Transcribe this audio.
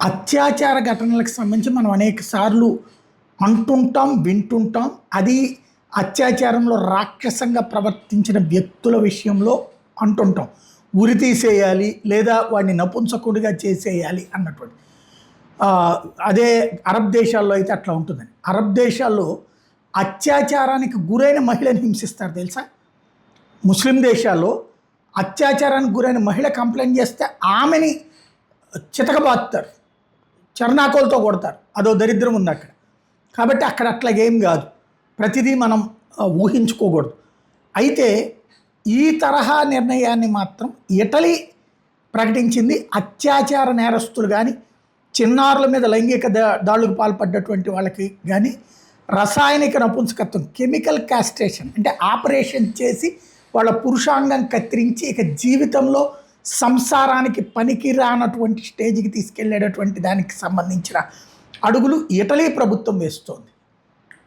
అత్యాచార ఘటనలకు సంబంధించి మనం అనేక సార్లు అంటుంటాం, వింటుంటాం. అది అత్యాచారంలో రాక్షసంగా ప్రవర్తించిన వ్యక్తుల విషయంలో అంటుంటాం. ఉరి తీసేయాలి లేదా వాడిని నపుంసకుడిగా చేసేయాలి అన్నటువంటి. అదే అరబ్ దేశాల్లో అయితే అట్లా ఉంటుందని. అరబ్ దేశాల్లో అత్యాచారానికి గురైన మహిళని హింసిస్తారు తెలుసా? ముస్లిం దేశాల్లో అత్యాచారానికి గురైన మహిళ కంప్లైంట్ చేస్తే ఆమెని చితకబాదుతారు, చర్నాకోలతో కొడతారు. అదో దరిద్రం ఉంది అక్కడ. కాబట్టి అక్కడ అట్లాగేం కాదు, ప్రతిదీ మనం ఊహించుకోకూడదు. అయితే ఈ తరహా నిర్ణయాన్ని మాత్రం ఇటలీ ప్రకటించింది. అత్యాచార నేరస్తులు కానీ, చిన్నారుల మీద లైంగిక దాడులకు పాల్పడ్డటువంటి వాళ్ళకి కానీ రసాయనిక నపుంసకత్వం, కెమికల్ కాస్ట్రేషన్ అంటే ఆపరేషన్ చేసి వాళ్ళ పురుషాంగం కత్తిరించి ఇక జీవితంలో సంసారానికి పనికి రానటువంటి స్టేజ్కి తీసుకెళ్లేటటువంటి దానికి సంబంధించిన అడుగులు ఇటలీ ప్రభుత్వం వేస్తోంది.